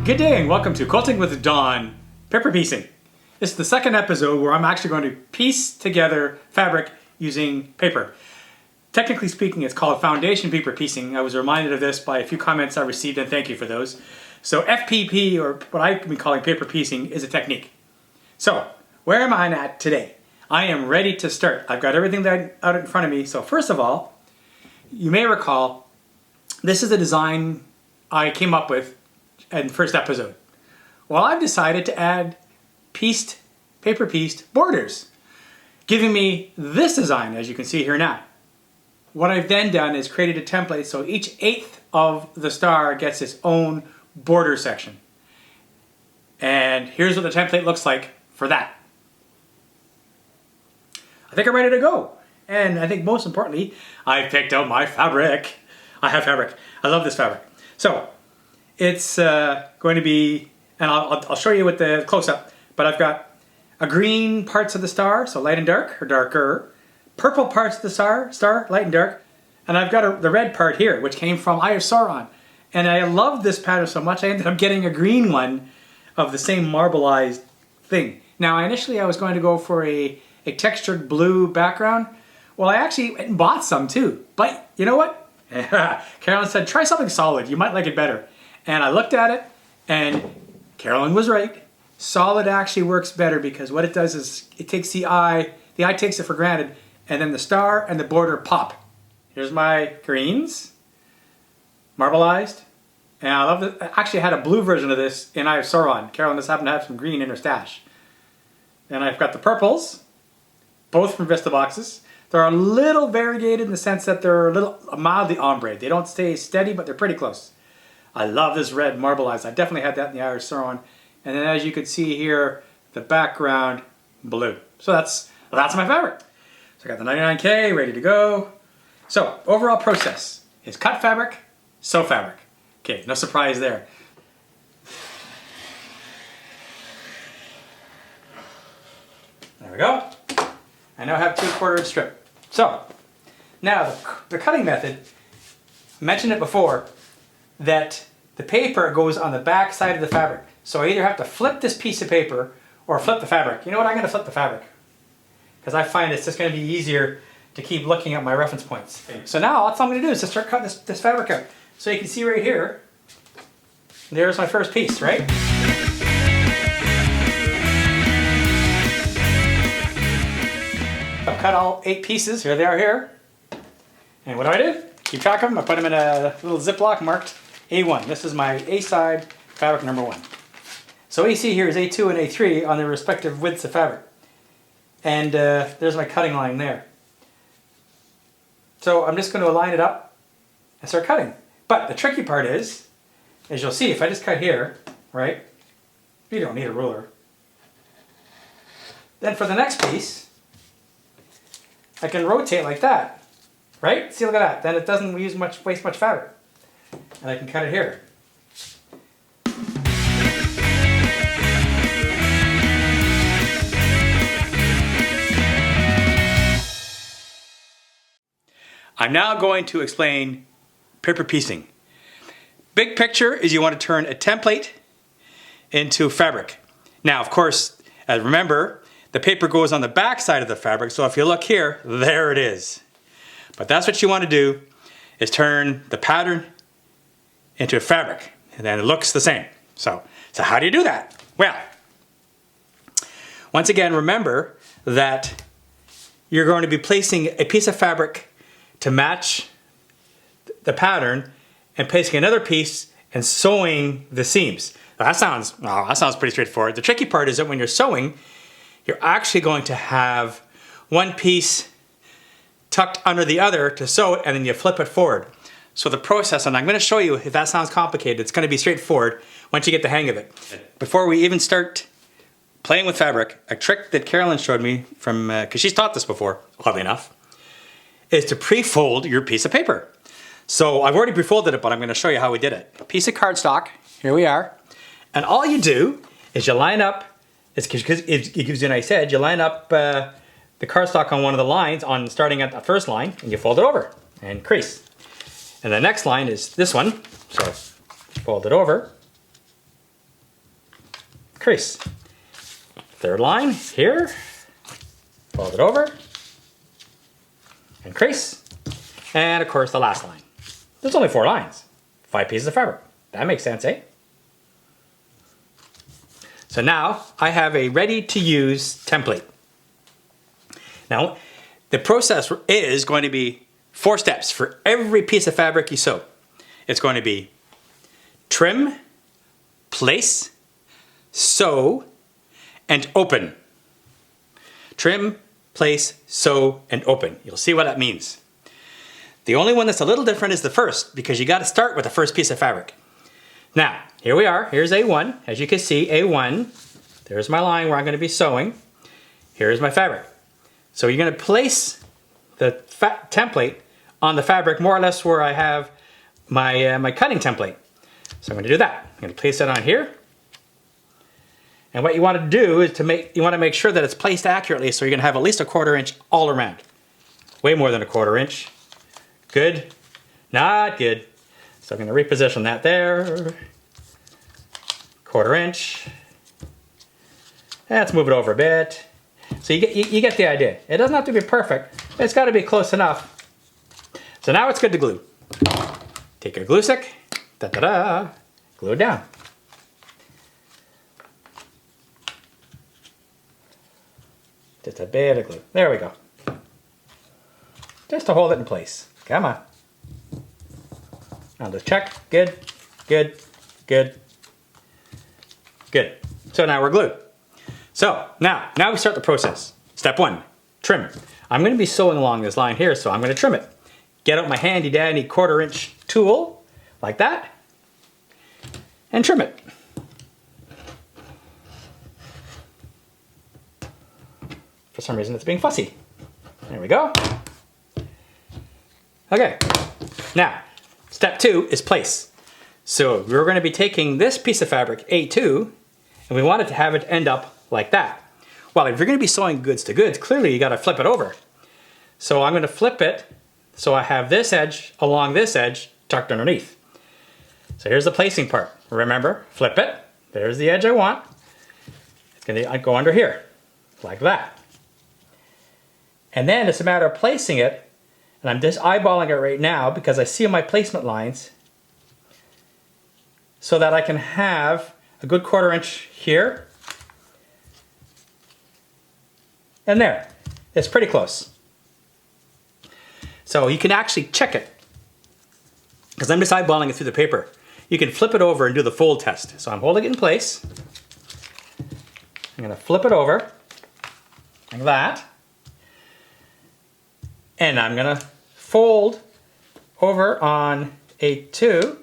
Good day and welcome to Quilting with Dawn, paper piecing. This is the second episode where I'm actually going to piece together fabric using paper. Technically speaking, it's called foundation paper piecing. I was reminded of this by a few comments I received, and thank you for those. So FPP, or what I've been calling paper piecing, is a technique. So where am I at today? I am ready to start. I've got everything out in front of me. So first of all, you may recall, this is a design I came up with in the first episode. Well, I've decided to add paper pieced borders, giving me this design, as you can see here now. What I've then done is created a template so each eighth of the star gets its own border section. And here's what the template looks like for that. I think I'm ready to go. And I think most importantly, I picked out my fabric. I have fabric. I love this fabric. So it's going to be, and I'll show you with the close-up, but I've got a green parts of the star, so light and dark, or darker, purple parts of the star, light and dark, and I've got the red part here, which came from Eye of Sauron. And I love this pattern so much, I ended up getting a green one of the same marbleized thing. Now, initially I was going to go for a textured blue background. Well, I actually went and bought some too, but you know what? Carolyn said, try something solid, you might like it better. And I looked at it, and Carolyn was right. Solid actually works better because what it does is it takes the eye takes it for granted, and then the star and the border pop. Here's my greens, marbleized, and I love it. I actually had a blue version of this in Eye of Sauron. Carolyn just happened to have some green in her stash. And I've got the purples, both from Vista boxes. They're a little variegated in the sense that they're a little mildly ombre. They don't stay steady, but they're pretty close. I love this red marbleized. I definitely had that in the Eye of Sauron. And then as you can see here, the background blue. So that's my fabric. So I got the 99K ready to go. So overall process is cut fabric, sew fabric. Okay, no surprise there. There we go. I now have 2/4 inch strip. So now the cutting method, I mentioned it before, that the paper goes on the back side of the fabric. So I either have to flip this piece of paper or flip the fabric. You know what, I'm going to flip the fabric, because I find it's just going to be easier to keep looking at my reference points. So now all I'm going to do is just start cutting this fabric out. So you can see right here, there's my first piece, right? I've cut all 8 pieces, here they are here. And what do? Keep track of them. I put them in a little Ziploc marked A1. This is my A side fabric number 1. So AC here is A2 and A3 on their respective widths of fabric. And there's my cutting line there. So I'm just going to line it up and start cutting. But the tricky part is, as you'll see, if I just cut here, right, you don't need a ruler. Then for the next piece, I can rotate like that. Right? See, look at that. Then it doesn't waste much fabric. And I can cut it here. I'm now going to explain paper piecing. Big picture is you want to turn a template into fabric. Now, of course, remember, the paper goes on the back side of the fabric, so if you look here, there it is. But that's what you want to do, is turn the pattern into a fabric, and then it looks the same. So how do you do that? Well, once again, remember that you're going to be placing a piece of fabric to match the pattern and placing another piece and sewing the seams. Now, that sounds pretty straightforward. The tricky part is that when you're sewing, you're actually going to have one piece tucked under the other to sew it, and then you flip it forward. So the process, and I'm going to show you if that sounds complicated, it's going to be straightforward once you get the hang of it. Before we even start playing with fabric, a trick that Carolyn showed me from, because she's taught this before, oddly enough, is to pre-fold your piece of paper. So I've already pre-folded it, but I'm going to show you how we did it. A piece of cardstock, here we are, and all you do is you line up, it gives you a nice edge, you line up the cardstock on one of the lines, starting at the first line, and you fold it over and crease. And the next line is this one, so fold it over, crease. Third line here, fold it over, and crease. And of course the last line. There's only 4 lines, 5 pieces of fabric. That makes sense, eh? So now I have a ready to use template. Now, the process is going to be 4 steps for every piece of fabric you sew. It's going to be trim, place, sew, and open. Trim, place, sew, and open. You'll see what that means. The only one that's a little different is the first, because you got to start with the first piece of fabric. Now, here we are. Here's A1. As you can see, A1. There's my line where I'm going to be sewing. Here's my fabric. So you're going to place the template on the fabric more or less where I have my, my cutting template. So I'm going to do that. I'm going to place it on here. And what you want to do is you want to make sure that it's placed accurately, so you're going to have at least a 1/4 inch all around. Way more than a 1/4 inch. Good. Not good. So I'm going to reposition that there. 1/4 inch. Let's move it over a bit. So you get the idea. It doesn't have to be perfect. It's got to be close enough. So now it's good to glue. Take your glue stick. Da-da-da. Glue it down. Just a bit of glue. There we go. Just to hold it in place. Come on. I'll just check. Good, good, good, good. So now we're glued. So now we start the process. Step 1, trim. I'm going to be sewing along this line here, so I'm going to trim it. Get out my handy dandy 1/4 inch tool, like that, and trim it. For some reason it's being fussy. There we go. Okay, now step 2 is place. So we're going to be taking this piece of fabric, A2, and we wanted to have it end up like that. Well, if you're going to be sewing goods to goods, clearly you got to flip it over. So I'm going to flip it so I have this edge along this edge tucked underneath. So here's the placing part. Remember, flip it. There's the edge I want. It's going to go under here, like that. And then it's a matter of placing it, and I'm just eyeballing it right now because I see my placement lines so that I can have a good 1/4 inch here and there. It's pretty close. So you can actually check it, because I'm just eyeballing it through the paper. You can flip it over and do the fold test. So I'm holding it in place. I'm going to flip it over like that. And I'm going to fold over on A2.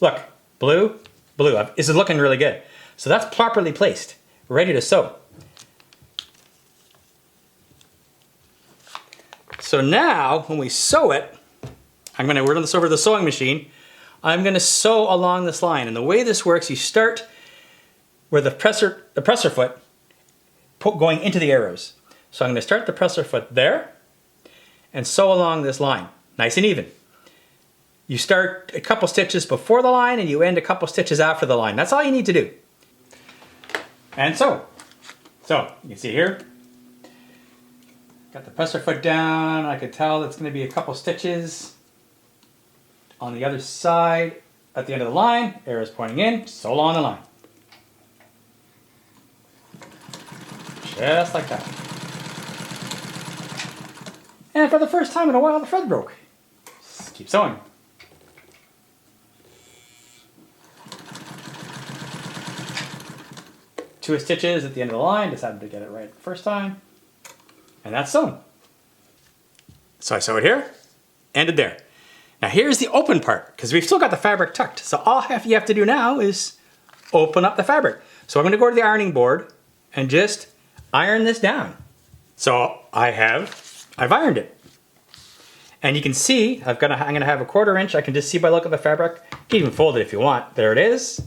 Look, blue, blue. This is looking really good. So that's properly placed, ready to sew. So now, when we sew it, we're going to run this over the sewing machine. I'm going to sew along this line. And the way this works, you start where the presser foot going into the arrows. So I'm going to start the presser foot there and sew along this line, nice and even. You start a couple stitches before the line and you end a couple stitches after the line. That's all you need to do. And sew. So you can see here, got the presser foot down. I could tell it's going to be a couple stitches on the other side at the end of the line. Arrows pointing in, sew along the line. Just like that. And for the first time in a while, the thread broke. Just keep sewing. Two stitches at the end of the line. Just happened to get it right the first time. And that's sewn. So I sew it here, ended there. Now here's the open part, because we've still got the fabric tucked. So all you have to do now is open up the fabric. So I'm going to go to the ironing board and just iron this down. So I've ironed it. And you can see, I'm going to have a 1/4 inch. I can just see by look at the fabric. You can even fold it if you want. There it is.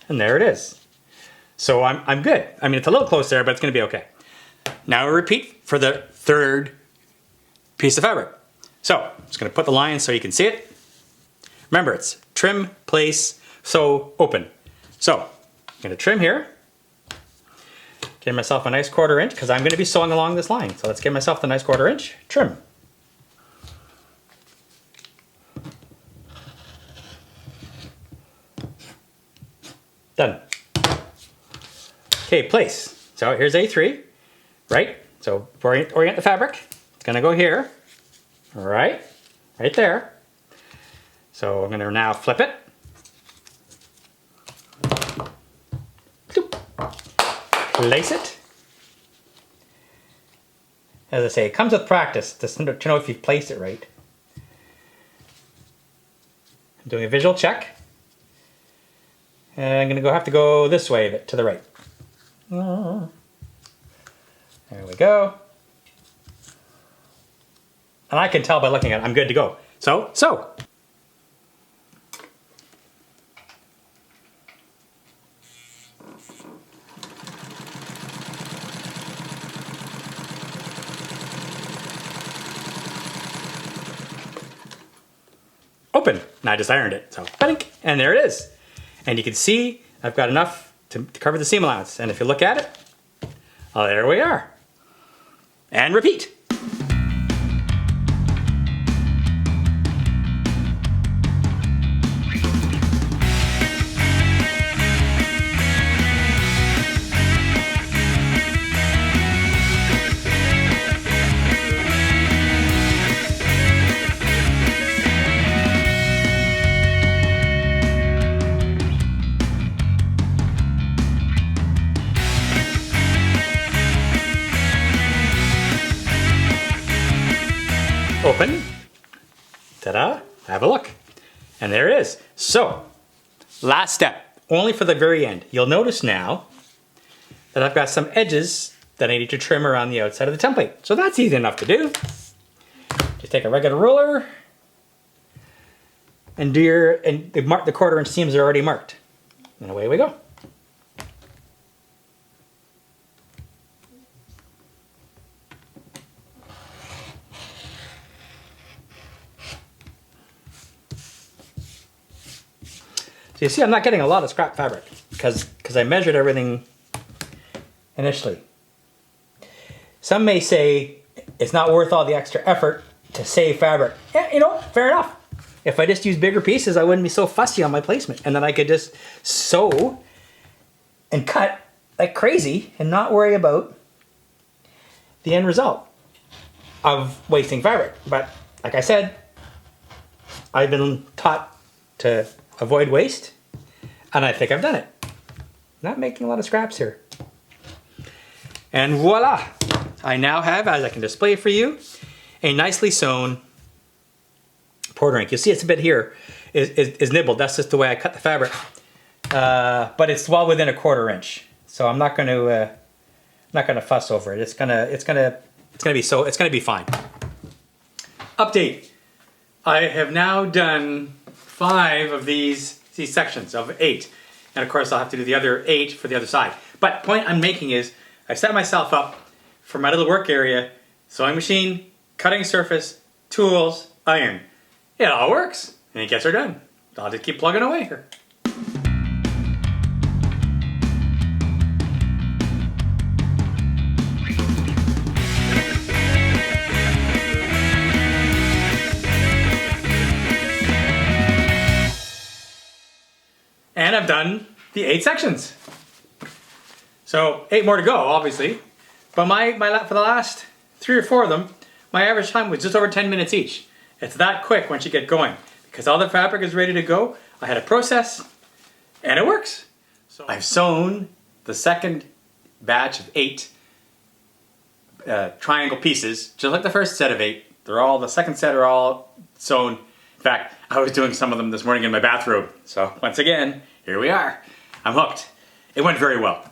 And there it is. So I'm good. I mean, it's a little close there, but it's going to be okay. Now we repeat for the third piece of fabric. So I'm just going to put the line so you can see it. Remember, it's trim, place, sew, open. So going to trim here. Give myself a nice 1/4 inch because I'm going to be sewing along this line. So let's give myself the nice 1/4 inch trim. Done. Okay, place. So here's A3, right? So orient the fabric. It's going to go here, right there. So I'm going to now flip it. Place it. As I say, it comes with practice to know if you've placed it right. I'm doing a visual check. And I'm going to have to go this way to the right. There we go. And I can tell by looking at it, I'm good to go. So. Open. And I just ironed it. So, and there it is. And you can see I've got enough to cover the seam allowance. And if you look at it, oh, there we are. And repeat. Open, ta-da, have a look. And there it is. So, last step, only for the very end. You'll notice now that I've got some edges that I need to trim around the outside of the template. So that's easy enough to do. Just take a regular ruler and mark the 1/4 inch seams are already marked. And away we go. So you see I'm not getting a lot of scrap fabric because I measured everything initially. Some may say it's not worth all the extra effort to save fabric. Yeah, you know, fair enough. If I just use bigger pieces, I wouldn't be so fussy on my placement. And then I could just sew and cut like crazy and not worry about the end result of wasting fabric. But like I said, I've been taught to avoid waste, and I think I've done it. Not making a lot of scraps here. And voila! I now have, as I can display for you, a nicely sewn border ink. You'll see it's a bit here is nibbled. That's just the way I cut the fabric. But it's well within a 1/4 inch, so I'm not going to fuss over it. It's gonna be fine. Update. I have now done 5 of these sections of 8. And of course I'll have to do the other 8 for the other side. But the point I'm making is I set myself up for my little work area, sewing machine, cutting surface, tools, iron. It all works. And it gets her done. I'll just keep plugging away here. And I've done the 8 sections. So 8 more to go, obviously. But for the last 3 or 4 of them, my average time was just over 10 minutes each. It's that quick once you get going. Because all the fabric is ready to go, I had a process, and it works. So I've sewn the second batch of 8 triangle pieces, just like the first set of 8. The second set are all sewn. In fact, I was doing some of them this morning in my bathrobe. So once again, here we are. I'm hooked. It went very well.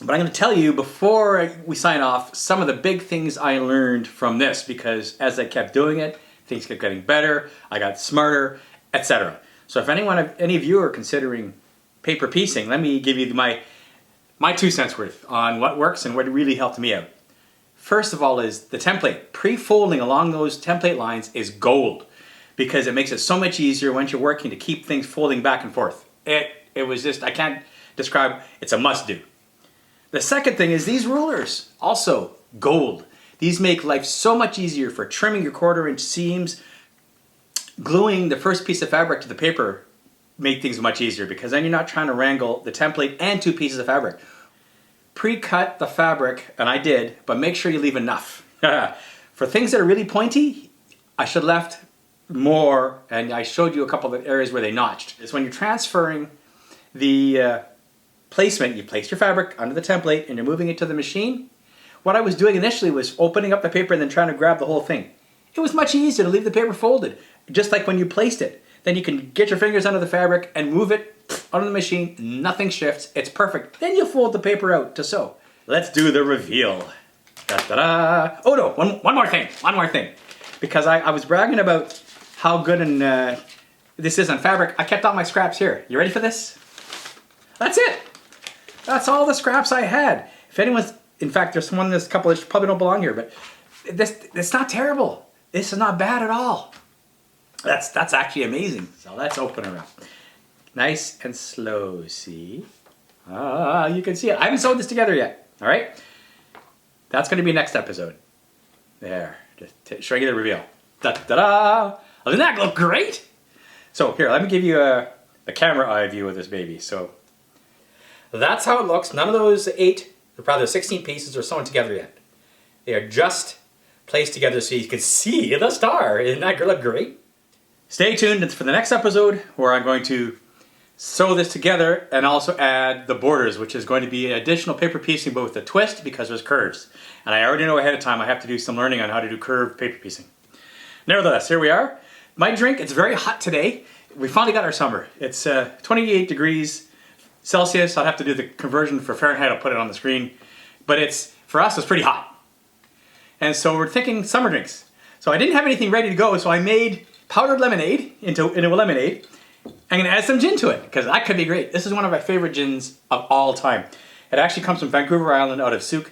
But I'm going to tell you before we sign off some of the big things I learned from this, because as I kept doing it, things kept getting better, I got smarter, etc. So if any of you are considering paper piecing, let me give you my 2 cents worth on what works and what really helped me out. First of all is the template. Pre-folding along those template lines is gold, because it makes it so much easier once you're working to keep things folding back and forth. It was just, I can't describe, it's a must do. The second thing is these rulers, also gold. These make life so much easier for trimming your 1/4 inch seams. Gluing the first piece of fabric to the paper make things much easier because then you're not trying to wrangle the template and 2 pieces of fabric. Pre-cut the fabric, and I did, but make sure you leave enough. For things that are really pointy, I should have left more, and I showed you a couple of areas where they notched. It's when you're transferring the placement, you place your fabric under the template and you're moving it to the machine. What I was doing initially was opening up the paper and then trying to grab the whole thing. It was much easier to leave the paper folded, just like when you placed it. Then you can get your fingers under the fabric and move it under the machine, nothing shifts, it's perfect. Then you fold the paper out to sew. Let's do the reveal. Da-da-da. Oh no, one more thing. Because I was bragging about how good this is on fabric. I kept all my scraps here. You ready for this? That's it. That's all the scraps I had. If anyone's, in fact, there's a couple that probably don't belong here, but it's not terrible. This is not bad at all. That's actually amazing. So let's open her up. Nice and slow, see? You can see it. I haven't sewed this together yet, all right? That's gonna be next episode. There, just show you the reveal. Da-da-da! Doesn't that look great? So here, let me give you a camera eye view of this baby. So that's how it looks. None of those 8, or probably 16 pieces are sewn together yet. They are just placed together so you can see the star. Isn't that gonna look great? Stay tuned for the next episode where I'm going to sew this together and also add the borders, which is going to be additional paper piecing, but with a twist because there's curves. And I already know ahead of time I have to do some learning on how to do curved paper piecing. Nevertheless, here we are. My drink, it's very hot today. We finally got our summer. It's 28 degrees Celsius. I'll have to do the conversion for Fahrenheit. I'll put it on the screen. But for us, it's pretty hot. And so we're thinking summer drinks. So I didn't have anything ready to go, so I made powdered lemonade into a lemonade. I'm gonna add some gin to it, because that could be great. This is one of my favorite gins of all time. It actually comes from Vancouver Island, out of Souk,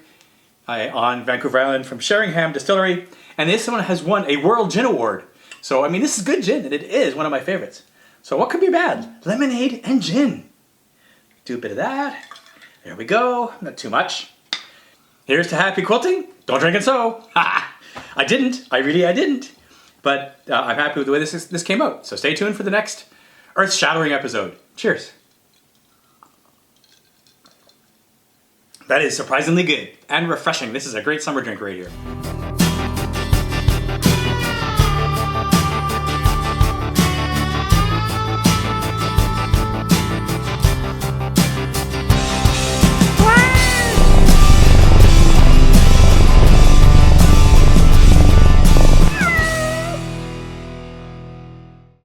on Vancouver Island, from Sheringham Distillery. And this one has won a World Gin Award. So, I mean, this is good gin, and it is one of my favorites. So what could be bad? Lemonade and gin. Do a bit of that. There we go, not too much. Here's to happy quilting. Don't drink and sew. I didn't, I didn't. But I'm happy with the way this came out. So stay tuned for the next earth-shattering episode. Cheers. That is surprisingly good and refreshing. This is a great summer drink right here.